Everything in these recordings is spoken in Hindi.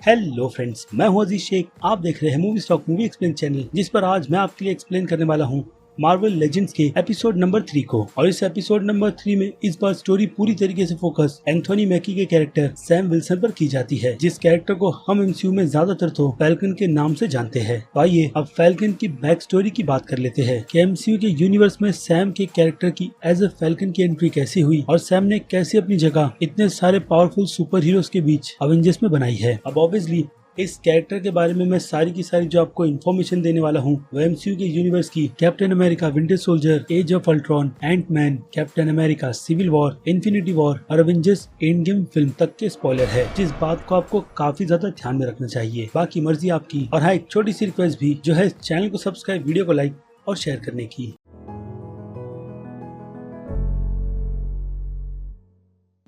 हेलो फ्रेंड्स, मैं हूं अजीज शेख। आप देख रहे हैं movie stock movie explain channel, जिस पर आज मैं आपके लिए एक्सप्लेन करने वाला हूं मार्वल लेजेंड्स के एपिसोड नंबर 3 को। और इस एपिसोड नंबर 3 में इस बार स्टोरी पूरी तरीके से फोकस एंथोनी मैकी के कैरेक्टर सैम विल्सन पर की जाती है, जिस कैरेक्टर को हम एमसीयू में ज्यादातर तो फैल्कन के नाम से जानते हैं। तो आइए अब फैल्कन की बैक स्टोरी की बात कर लेते हैं कि एमसीयू के यूनिवर्स में सैम के कैरेक्टर की एज ए फैल्कन की एंट्री कैसी हुई और सैम ने कैसे अपनी जगह इतने सारे पावरफुल सुपर हीरोज के बीच अवेंजर्स में बनाई है। अब ऑब्वियसली इस कैरेक्टर के बारे में मैं सारी की सारी जो आपको इन्फॉर्मेशन देने वाला हूँ वो एमसीयू के यूनिवर्स की Captain America, Winter Soldier, Age of Ultron, Antman, Captain America, Civil War, Infinity War और अवेंजर्स एंड गेम फिल्म तक के स्पॉइलर है, जिस बात को आपको काफी ज्यादा ध्यान में रखना चाहिए। बाकी मर्जी आपकी। और हाँ, एक छोटी सी रिक्वेस्ट भी जो है, चैनल को सब्सक्राइब, वीडियो को लाइक और शेयर करने की।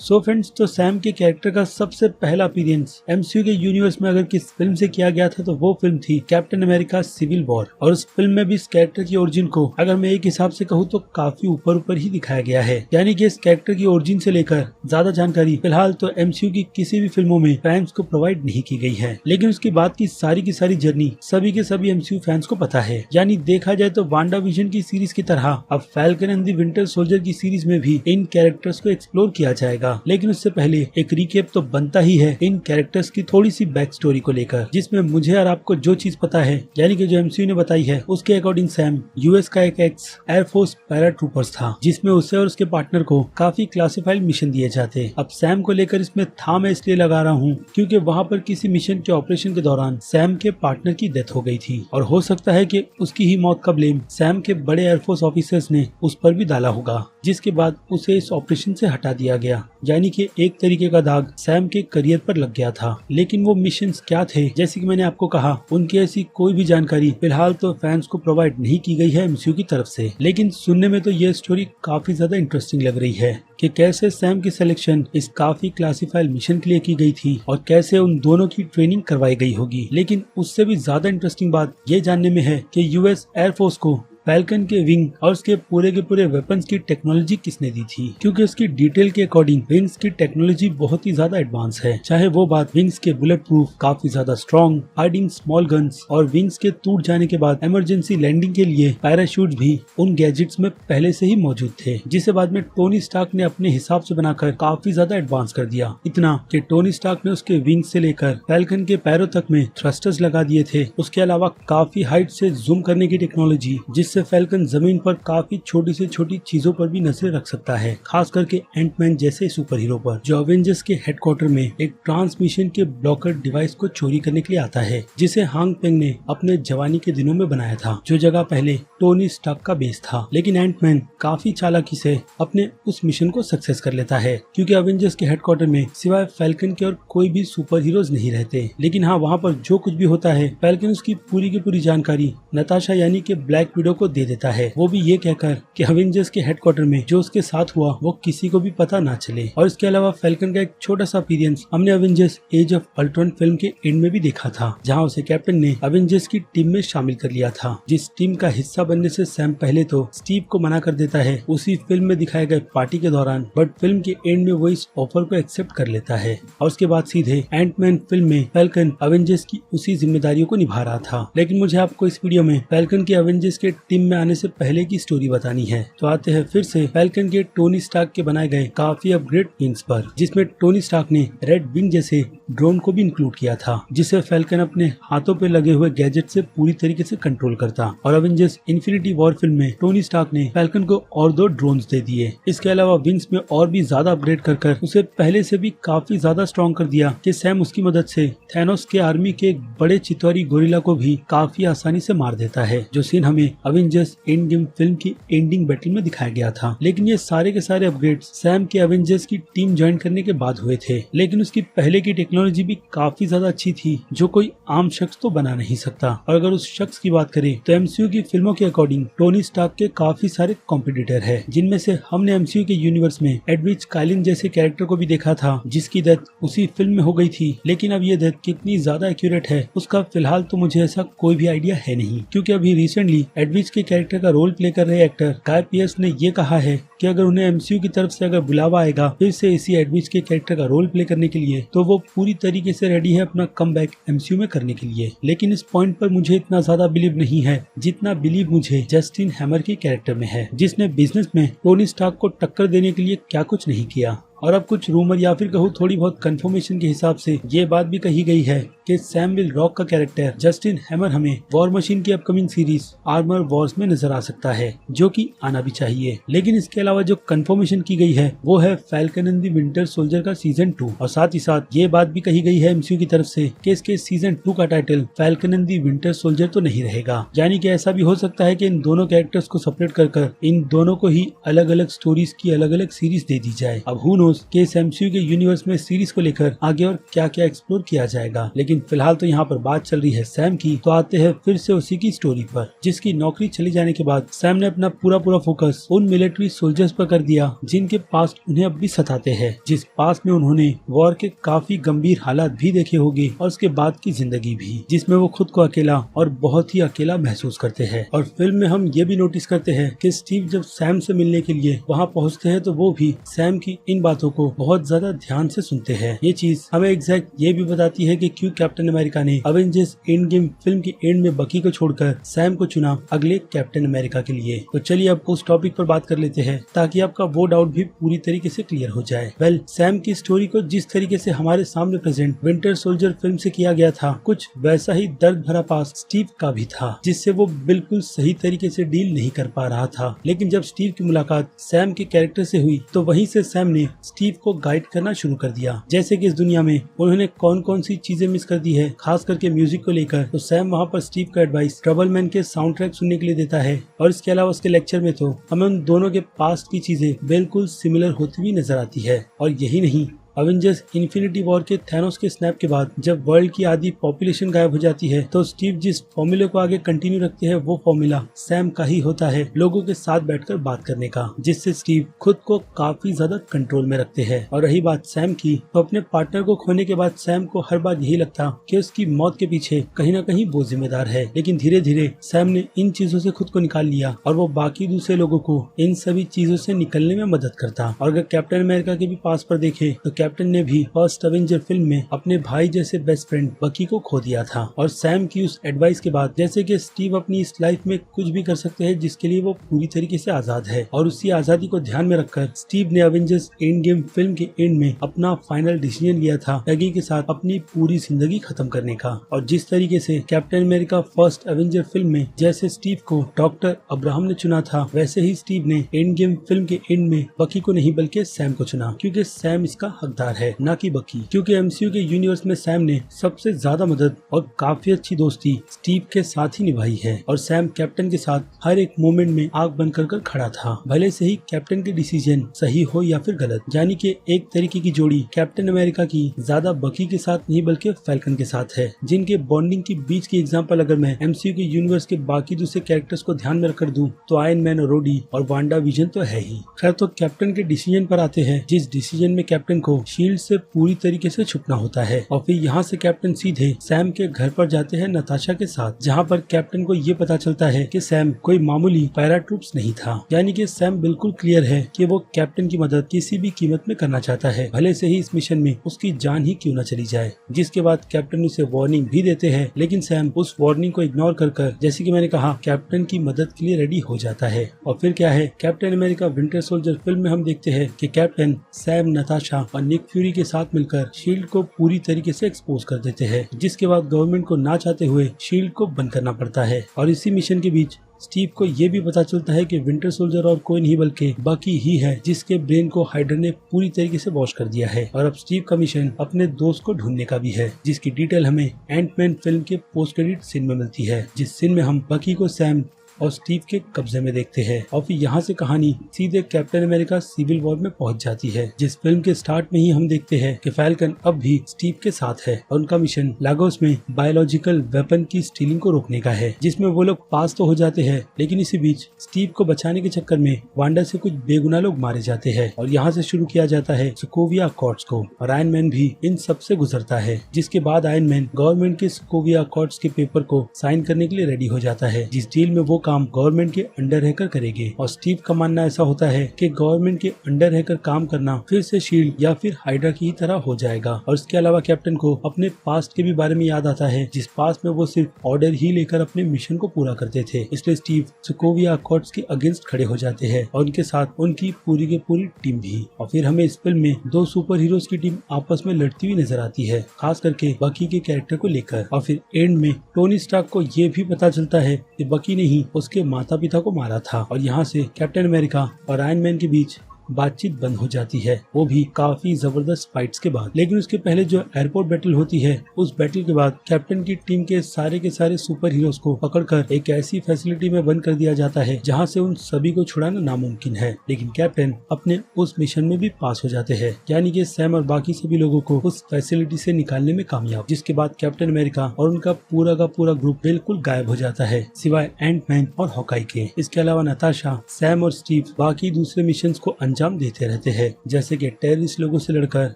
सो फ्रेंड्स, तो सैम के कैरेक्टर का सबसे पहला अपीयरेंस एमसीयू के यूनिवर्स में अगर किस फिल्म से किया गया था तो वो फिल्म थी कैप्टन अमेरिका सिविल वॉर। और उस फिल्म में भी इस कैरेक्टर की ओरिजिन को अगर मैं एक हिसाब से कहूँ तो काफी ऊपर ही दिखाया गया है। यानी कि इस कैरेक्टर की ओरिजिन से लेकर ज्यादा जानकारी फिलहाल तो एमसीयू की किसी भी फिल्मों में फैंस को प्रोवाइड नहीं की गई है, लेकिन उसके बाद की सारी जर्नी सभी के सभी एमसीयू फैंस को पता है। यानी देखा जाए तो वांडा विजन की सीरीज की तरह अब falcon and the winter Soldier की सीरीज में भी इन कैरेक्टर्स को एक्सप्लोर किया जाएगा। लेकिन उससे पहले एक रिकेप तो बनता ही है इन कैरेक्टर्स की थोड़ी सी बैक स्टोरी को लेकर, जिसमें मुझे और आपको जो चीज पता है यानी कि जो एमसीयू ने बताई है उसके अकॉर्डिंग सैम यूएस का एक एक्स एयरफोर्स पैराट्रूपर्स था, जिसमें उसे और उसके पार्टनर को काफी क्लासिफाइड मिशन दिए जाते। अब सैम को लेकर इसमें था मैं इसलिए लगा रहा हूँ क्योंकि वहाँ पर किसी मिशन के ऑपरेशन के दौरान सैम के पार्टनर की डेथ हो गई थी और हो सकता है कि उसकी ही मौत का ब्लेम सैम के बड़े एयरफोर्स ऑफिसर्स ने उस पर भी डाला होगा, जिसके बाद उसे इस ऑपरेशन से हटा दिया गया। यानी कि एक तरीके का दाग सैम के करियर पर लग गया था। लेकिन वो मिशंस क्या थे, जैसे कि मैंने आपको कहा, उनकी ऐसी कोई भी जानकारी फिलहाल तो फैंस को प्रोवाइड नहीं की गई है एमसीयू की तरफ से। लेकिन सुनने में तो ये स्टोरी काफी ज्यादा इंटरेस्टिंग लग रही है कि कैसे सैम की सिलेक्शन इस काफी क्लासिफाइड मिशन के लिए की गई थी और कैसे उन दोनों की ट्रेनिंग करवाई गई होगी। लेकिन उससे भी ज्यादा इंटरेस्टिंग बात ये जानने में है कि यूएस एयरफोर्स को फैल्कन के विंग और उसके पूरे वेपन्स की टेक्नोलॉजी किसने दी थी, क्योंकि उसकी डिटेल के अकॉर्डिंग विंग्स की टेक्नोलॉजी बहुत ही ज्यादा एडवांस है। चाहे वो बात विंग्स के बुलेट प्रूफ, काफी ज्यादा स्ट्रॉन्ग हाइडिंग स्मॉल गन्स और विंग्स के टूट जाने के बाद इमरजेंसी लैंडिंग के लिए पैराशूट भी उन गैजेट्स में पहले से ही मौजूद थे, जिसे बाद में टोनी स्टार्क ने अपने हिसाब से बनाकर काफी ज्यादा एडवांस कर दिया। इतना कि टोनी स्टार्क ने उसके विंग्स से लेकर फैल्कन के पैरों तक में थ्रस्टर्स लगा दिए थे। उसके अलावा काफी हाइट से जूम करने की टेक्नोलॉजी, जिससे फैल्कन जमीन पर काफी छोटी से छोटी चीजों पर भी नजर रख सकता है, खास करके एंटमैन जैसे सुपर हीरो पर, जो अवेंजर्स के हेडक्वार्टर में एक ट्रांसमिशन के ब्लॉकर डिवाइस को चोरी करने के लिए आता है, जिसे हांग पेंग ने अपने जवानी के दिनों में बनाया था, जो जगह पहले टोनी स्टार्क का बेस था। लेकिन एंटमैन काफी चालाकी से अपने उस मिशन को सक्सेस कर लेता है, क्योंकि अवेंजर्स के हेडक्वार्टर में सिवाय फैल्कन के और कोई भी सुपर हीरोज नहीं रहते। लेकिन हाँ, वहाँ पर जो कुछ भी होता है फैल्कन उसकी पूरी की पूरी जानकारी नताशा यानी कि ब्लैक विडो को दे देता है, वो भी ये कहकर कि अवेंजर्स के हेडक्वार्टर में जो उसके साथ हुआ वो किसी को भी पता ना चले। और इसके अलावा फैल्कन का एक छोटा सा अपीयरेंस हमने Avengers as of Ultron film के एंड में भी देखा था, जहां उसे कैप्टन ने अवेंजर्स की टीम में शामिल कर लिया था, जिस टीम का हिस्सा बनने से सैम पहले तो स्टीव को मना कर देता है उसी फिल्म में दिखाए गए पार्टी के दौरान, बट फिल्म के एंड में वो इस ऑफर को एक्सेप्ट कर लेता है और उसके बाद सीधे एंटमैन फिल्म में फैल्कन अवेंजर्स की उसी जिम्मेदारियों को निभा रहा था। लेकिन मुझे आपको इस वीडियो में फैल्कन के अवेंजर्स के टीम में आने से पहले की स्टोरी बतानी है। तो आते हैं फिर से फैल्कन के टोनी स्टार्क के बनाए गए काफी अपग्रेड विंग्स पर, जिसमें टोनी स्टार्क ने रेड विंग जैसे ड्रोन को भी इंक्लूड किया था, जिसे फैल्कन अपने हाथों पे लगे हुए गैजेट से पूरी तरीके से कंट्रोल करता। और अवेंजर्स इन्फिनिटी वॉर फिल्म में टोनी स्टार्क ने फैल्कन को और 2 ड्रोन्स दे दिए। इसके अलावा विंग्स में और भी ज्यादा अपग्रेड कर उसे पहले से भी काफी ज्यादा स्ट्रॉन्ग कर दिया कि सैम उसकी मदद से थैनोस के आर्मी के एक बड़े चितौरी गोरिल्ला को भी काफी आसानी से मार देता है, जो सीन हमें अवेंजर्स एंड गेम फिल्म की एंडिंग बैटल में दिखाया गया था। लेकिन ये सारे के सारे अपग्रेड्स सैम के एवेंजर्स की टीम ज्वाइन करने के बाद हुए थे। लेकिन उसकी पहले की टेक्नोलॉजी भी काफी ज्यादा अच्छी थी, जो कोई आम शख्स तो बना नहीं सकता। और अगर उस शख्स की बात करें तो एमसीयू की फिल्मों के अकॉर्डिंग टोनी स्टार्क के काफी सारे कॉम्पिटिटर है, जिनमें से हमने एमसीयू के यूनिवर्स में एडविच काइलिन जैसे कैरेक्टर को भी देखा था, जिसकी डेथ उसी फिल्म में हो गई थी। लेकिन अब ये डेथ कितनी ज्यादा एक्यूरेट है उसका फिलहाल तो मुझे ऐसा कोई भी आइडिया है नहीं, क्योंकि अभी रिसेंटली एडविच के कैरेक्टर का रोल प्ले कर रहे एक्टर गाय पियर्स ने ये कहा है कि अगर उन्हें एमसीयू की तरफ से अगर बुलावा आएगा फिर से इसी एडविच के कैरेक्टर का रोल प्ले करने के लिए, तो वो पूरी तरीके से रेडी है अपना कमबैक एमसीयू में करने के लिए। लेकिन इस पॉइंट पर मुझे इतना ज्यादा बिलीव नहीं है जितना बिलीव मुझे जस्टिन हैमर के कैरेक्टर में है, जिसने बिजनेस में टोनी स्टार्क को टक्कर देने के लिए क्या कुछ नहीं किया। और अब कुछ रूमर या फिर कहूँ थोड़ी बहुत कंफर्मेशन के हिसाब से ये बात भी कही गई है कि सैम विल रॉक का कैरेक्टर जस्टिन हैमर हमें वॉर मशीन की अपकमिंग सीरीज आर्मर वॉर्स में नजर आ सकता है, जो कि आना भी चाहिए। लेकिन इसके अलावा जो कंफर्मेशन की गई है वो है falcon and the winter soldier का सीजन 2, और साथ ही साथ ये बात भी कही गई है एमसीयू की तरफ से कि इसके सीजन 2 का title falcon and the winter soldier तो नहीं रहेगा। यानी कि ऐसा भी हो सकता है कि इन दोनों कैरेक्टर्स को सेपरेट कर इन दोनों को ही अलग अलग स्टोरीज की अलग अलग सीरीज दे दी जाए। अब हु नोस कि इस एमसीयू के यूनिवर्स में सीरीज को लेकर आगे और क्या क्या एक्सप्लोर किया जाएगा। लेकिन फिलहाल तो यहाँ पर बात चल रही है सैम की, तो आते हैं फिर से उसी की स्टोरी पर, जिसकी नौकरी चली जाने के बाद सैम ने अपना पूरा फोकस उन मिलिट्री सोल्जर्स पर कर दिया जिनके पास्ट उन्हें अब भी सताते हैं, जिस पास्ट में उन्होंने वॉर के काफी गंभीर हालात भी देखे होंगे और उसके बाद की जिंदगी भी, जिसमें वो खुद को अकेला और बहुत ही अकेला महसूस करते हैं। और फिल्म में हम ये भी नोटिस करते हैं कि स्टीव जब सैम से मिलने के लिए वहाँ पहुँचते हैं तो वो भी सैम की इन बातों को बहुत ज्यादा ध्यान से सुनते हैं। ये चीज हमें एग्जैक्ट ये भी बताती है कि क्यों कैप्टन अमेरिका ने अवेंजर्स एंड गेम फिल्म के एंड में बकी को छोड़कर सैम को चुना अगले कैप्टन अमेरिका के लिए। तो चलिए अब उस टॉपिक पर बात कर लेते हैं ताकि आपका वो डाउट भी पूरी तरीके से क्लियर हो जाए। वेल, सैम की स्टोरी को जिस तरीके से हमारे सामने प्रेजेंट विंटर सोल्जर फिल्म से किया गया था, कुछ वैसा ही दर्द भरा पास स्टीव का भी था, जिससे वो बिल्कुल सही तरीके से डील नहीं कर पा रहा था। लेकिन जब स्टीव की मुलाकात सैम के कैरेक्टर से हुई तो वहीं से सैम ने स्टीव को गाइड करना शुरू कर दिया, जैसे कि इस दुनिया में उन्होंने कौन कौन सी चीजें मिस कर दी है, खास करके म्यूजिक को लेकर। तो सैम वहाँ पर स्टीव का एडवाइस ट्रबल मैन के साउंड ट्रैक सुनने के लिए देता है, और इसके अलावा उसके लेक्चर में तो हमें उन दोनों के पास्ट की चीजें बिल्कुल सिमिलर होती हुई नजर आती है। और यही नहीं, अवेंजर्स इन्फिनिटी वॉर के थैनोस के स्नैप के बाद जब वर्ल्ड की आधी पॉपुलेशन गायब हो जाती है तो स्टीव जिस फॉर्मूले को आगे कंटिन्यू रखते हैं वो फॉर्मूला सैम का ही होता है, लोगों के साथ बैठकर बात करने का, जिससे स्टीव खुद को काफी ज्यादा कंट्रोल में रखते हैं। और रही बात सैम की, तो अपने पार्टनर को खोने के बाद सैम को हर बार यही लगता कि उसकी मौत के पीछे कहीं ना कहीं वो जिम्मेदार है। लेकिन धीरे धीरे सैम ने इन चीजों से खुद को निकाल लिया और वो बाकी दूसरे लोगों को इन सभी चीजों से निकलने में मदद करता। और अगर कैप्टन अमेरिका के भी पास पर देखे तो कैप्टन ने भी फर्स्ट अवेंजर फिल्म में अपने भाई जैसे बेस्ट फ्रेंड बकी को खो दिया था। और सैम की उस एडवाइस के बाद जैसे कि स्टीव अपनी इस लाइफ में कुछ भी कर सकते हैं जिसके लिए वो पूरी तरीके से आजाद है, और उसी आजादी को ध्यान में रखकर स्टीव ने अवेंजर्स एंड गेम फिल्म के एंड में अपना फाइनल डिसीजन लिया था पैगी के साथ अपनी पूरी जिंदगी खत्म करने का। और जिस तरीके से captain America first Avenger film में जैसे स्टीव को डॉक्टर अब्राहम ने चुना था, वैसे ही स्टीव ने एंड गेम फिल्म के एंड में बकी को नहीं बल्कि सैम को चुना, क्योंकि सैम इसका हकदार है, ना कि बकी। क्योंकि एमसीयू के यूनिवर्स में सैम ने सबसे ज्यादा मदद और काफी अच्छी दोस्ती स्टीव के साथ ही निभाई है, और सैम कैप्टन के साथ हर एक मोमेंट में आग बंद कर खड़ा था, भले से ही कैप्टन के डिसीजन सही हो या फिर गलत। यानी कि एक तरीके की जोड़ी कैप्टन अमेरिका की ज्यादा बकी के साथ नहीं बल्कि फैल्कन के साथ है, जिनके बॉन्डिंग के बीच की एग्जांपल अगर मैं एमसीयू के यूनिवर्स के बाकी दूसरे कैरेक्टर्स को ध्यान में रखकर दूं तो आयरन मैन और रोडी और वांडा विजन तो है ही। खैर, तो कैप्टन के डिसीजन पर आते हैं, जिस डिसीजन में कैप्टन को शील्ड से पूरी तरीके से छुपना होता है, और फिर यहाँ से कैप्टन सीधे सैम के घर पर जाते हैं नताशा के साथ, जहाँ पर कैप्टन को ये पता चलता है कि सैम कोई मामूली पैरा ट्रूप्स नहीं था। यानी कि सैम बिल्कुल क्लियर है कि वो कैप्टन की मदद किसी भी कीमत में करना चाहता है, भले से ही इस मिशन में उसकी जान ही क्यों न चली जाए। जिसके बाद कैप्टन उसे वार्निंग भी देते हैं, लेकिन सैम उस वार्निंग को इग्नोर कर जैसे कि मैंने कहा कैप्टन की मदद के लिए रेडी हो जाता है। और फिर क्या है, captain America Winter soldier film में हम देखते हैं कि कैप्टन सैम, नताशा और निक फ्यूरी के साथ मिलकर शील्ड को पूरी तरीके से एक्सपोज कर देते हैं, जिसके बाद गवर्नमेंट को ना चाहते हुए शील्ड को बंद करना पड़ता है। और इसी मिशन के बीच स्टीव को ये भी पता चलता है कि विंटर सोल्जर और कोई नहीं बल्कि बकी ही है, जिसके ब्रेन को हाइड्रा ने पूरी तरीके से वॉश कर दिया है। और अब स्टीव का मिशन अपने दोस्त को ढूंढने का भी है, जिसकी डिटेल हमें एंटमैन फिल्म के पोस्ट क्रेडिट सीन में मिलती है, जिस सीन में हम बकी को सैम और स्टीव के कब्जे में देखते हैं। और फिर यहाँ से कहानी सीधे कैप्टन अमेरिका सिविल वॉर में पहुंच जाती है, जिस फिल्म के स्टार्ट में ही हम देखते हैं कि फैल्कन अब भी स्टीव के साथ है और उनका मिशन लागोस में बायोलॉजिकल वेपन की स्टीलिंग को रोकने का है, जिसमें वो लोग पास तो हो जाते हैं, लेकिन इसी बीच स्टीव को बचाने के चक्कर में वांडा से कुछ बेगुनाह लोग मारे जाते हैं। और यहाँ से शुरू किया जाता है सोकोविया अकॉर्ड्स को, और आयरन मैन भी इन सब से गुजरता है, जिसके बाद आयरन मैन गवर्नमेंट के सोकोविया अकॉर्ड्स के पेपर को साइन करने के लिए रेडी हो जाता है, जिस डील में वो काम गवर्नमेंट के अंडर रहकर करेंगे। और स्टीव का मानना ऐसा होता है कि गवर्नमेंट के अंडर रहकर काम करना फिर से शील्ड या फिर हाइड्रा की तरह हो जाएगा। और इसके अलावा कैप्टन को अपने पास्ट के भी बारे में याद आता है, जिस पास्ट में वो सिर्फ ऑर्डर ही लेकर अपने मिशन को पूरा करते थे। इसलिए स्टीव सोकोविया अकॉर्ड्स के अगेंस्ट खड़े हो जाते हैं और उनके साथ उनकी पूरी की पूरी टीम भी। और फिर हमें इस फिल्म में दो सुपर हीरोज की टीम आपस में लड़ती हुई नजर आती है, खास करके बकी के कैरेक्टर को लेकर। और फिर एंड में टोनी स्टार्क को ये भी पता चलता है कि बकी ने ही उसके माता पिता को मारा था। और यहाँ से कैप्टन अमेरिका और आयरन मैन के बीच बातचीत बंद हो जाती है, वो भी काफी जबरदस्त फाइट्स के बाद। लेकिन उसके पहले जो एयरपोर्ट बैटल होती है, उस बैटल के बाद कैप्टन की टीम के सारे सुपर हीरोज को पकड़कर एक ऐसी फैसिलिटी में बंद कर दिया जाता है जहां से उन सभी को छुड़ाना नामुमकिन है। लेकिन कैप्टन अपने उस मिशन में भी पास हो जाते हैं, यानी कि सैम और बाकी सभी लोगों को उस फैसिलिटी से निकालने में कामयाब। जिसके बाद कैप्टन अमेरिका और उनका पूरा का पूरा ग्रुप बिल्कुल गायब हो जाता है, सिवाय एंटमैन और हॉकाई के। इसके अलावा नताशा, सैम और स्टीव बाकी दूसरे मिशन को अंजाम देते रहते हैं, जैसे कि टेररिस्ट लोगों से लड़कर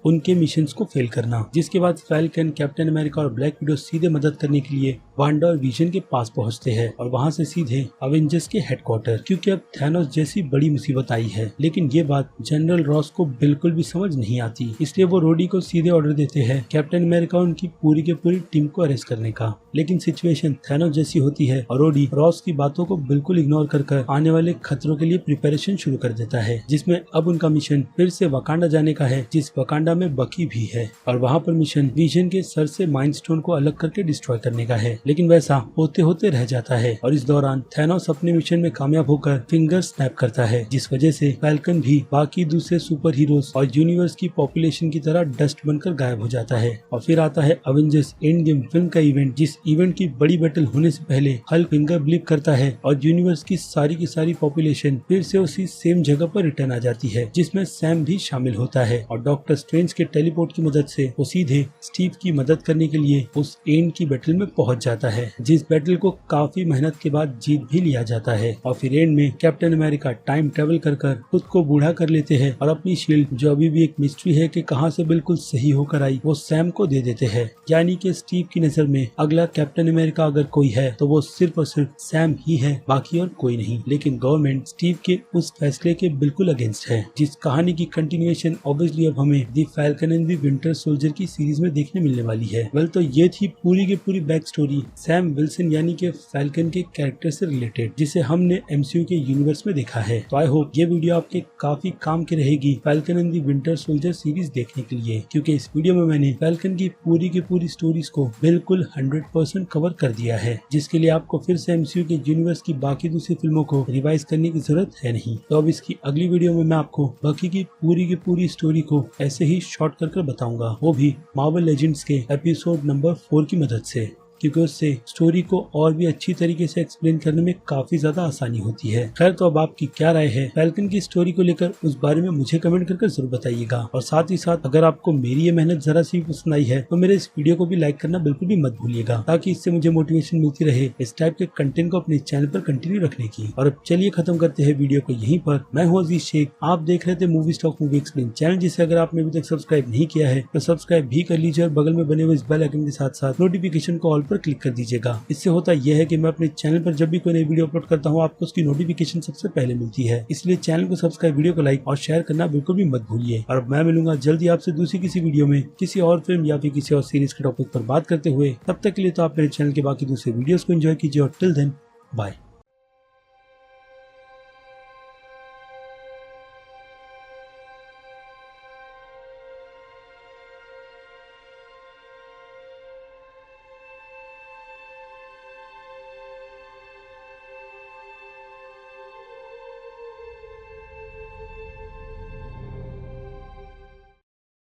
उनके मिशंस को फेल करना। जिसके बाद फैल्कन, कैप्टन अमेरिका और ब्लैक विडो सीधे मदद करने के लिए वांडा और विजन के पास पहुंचते हैं और वहां से सीधे अवेंजर्स के हेडक्वार्टर, क्योंकि अब थैनोस जैसी बड़ी मुसीबत आई है। लेकिन ये बात जनरल रॉस को बिल्कुल भी समझ नहीं आती, इसलिए वो रोडी को सीधे ऑर्डर देते हैं कैप्टन अमेरिका और उनकी पूरी की पूरी टीम को अरेस्ट करने का। लेकिन सिचुएशन थैनोस जैसी होती है और रोडी रॉस की बातों को बिल्कुल इग्नोर कर आने वाले खतरों के लिए प्रिपरेशन शुरू कर देता है, जिसमें अब उनका मिशन फिर से वकांडा जाने का है, जिस वकांडा में बकी भी है। और वहाँ पर मिशन विजन के सर से माइंड स्टोन को अलग करके डिस्ट्रॉय करने का है। लेकिन वैसा होते होते रह जाता है और इस दौरान थैनोस अपने मिशन में कामयाब होकर फिंगर स्नैप करता है, जिस वजह से फैल्कन भी बाकी दूसरे सुपर हीरोज और यूनिवर्स की पॉपुलेशन की तरह डस्ट बनकर गायब हो जाता है। और फिर आता है अवेंजर्स एंड गेम फिल्म का इवेंट, जिस इवेंट की बड़ी बैटल होने से पहले हल्क फिंगर ब्लिप करता है और यूनिवर्स की सारी पॉपुलेशन फिर से उसी सेम जगह पर रिटर्न आ जाती है, जिसमें सैम भी शामिल होता है। और डॉक्टर स्ट्रेंज के टेलीपोर्ट की मदद से वो सीधे स्टीव की मदद करने के लिए उस एंड की बैटल में पहुंच जाता है, जिस बैटल को काफी मेहनत के बाद जीत भी लिया जाता है। और फिर एंड में कैप्टन अमेरिका टाइम ट्रेवल कर खुद को बूढ़ा कर लेते हैं और अपनी शील्ड, जो अभी भी एक मिस्ट्री है कि कहां से बिल्कुल सही होकर आई, वो सैम को दे देते हैं। यानी कि स्टीव की नजर में अगला कैप्टन अमेरिका अगर कोई है तो वो सिर्फ और सिर्फ सैम ही है, बाकी और कोई नहीं। लेकिन गवर्नमेंट स्टीव के उस फैसले के बिल्कुल अगेंस्ट है, जिस कहानी की कंटिन्यूएशन ऑब्वियसली अब हमें the Falcon and the Winter Soldier की सीरीज में देखने मिलने वाली है। वेल, तो ये थी पूरी की पूरी बैक स्टोरी सैम विल्सन यानी कि फैल्कन के कैरेक्टर से रिलेटेड, जिसे हमने एमसीयू के यूनिवर्स में देखा है। तो आई होप ये वीडियो आपके काफी काम की रहेगी falcon and the Winter soldier series देखने के लिए, क्योंकि इस वीडियो में मैंने फैल्कन की पूरी स्टोरीज को बिल्कुल 100% कवर कर दिया है, जिसके लिए आपको फिर से एमसीयू के यूनिवर्स की बाकी दूसरी फिल्मों को रिवाइज करने की जरूरत है नहीं। तो अब इसकी अगली वीडियो में मैं आपको बाकी की पूरी स्टोरी को ऐसे ही शॉर्ट कर बताऊंगा, वो भी मार्वल लेजेंड्स के एपिसोड नंबर 4 की मदद से, क्योंकि उससे स्टोरी को और भी अच्छी तरीके से एक्सप्लेन करने में काफी ज्यादा आसानी होती है। खैर, तो अब आपकी क्या राय है फैल्कन की स्टोरी को लेकर, उस बारे में मुझे कमेंट करके जरूर बताइएगा। और साथ ही साथ अगर आपको मेरी ये मेहनत जरा सी पसंद आई है तो मेरे इस वीडियो को भी लाइक करना बिल्कुल भी मत भूलिएगा, ताकि इससे मुझे मोटिवेशन मिलती रहे इस टाइप के कंटेंट को अपने चैनल पर कंटिन्यू रखने की। और अब चलिए खत्म करते हैं वीडियो को यहीं पर। मैं हूँ अजीज शेख, आप देख रहे थे movie stock movie explain channel, जिसे अगर आपने अभी तक सब्सक्राइब नहीं किया है तो सब्सक्राइब भी कर लीजिए और बगल में बने हुए इस बेल आइकन के साथ साथ नोटिफिकेशन को ऑल पर क्लिक कर दीजिएगा। इससे होता यह है कि मैं अपने चैनल पर जब भी कोई नई वीडियो अपलोड करता हूँ आपको उसकी नोटिफिकेशन सबसे पहले मिलती है। इसलिए चैनल को सब्सक्राइब, वीडियो को लाइक और शेयर करना बिल्कुल भी मत भूलिए। और मैं मिलूंगा जल्दी आपसे दूसरी किसी वीडियो में किसी और फिल्म या फिर किसी और सीरीज के टॉपिक पर बात करते हुए। तब तक के लिए तो आप मेरे चैनल के बाकी दूसरे वीडियोस को एंजॉय कीजिए और टिल देन बाय।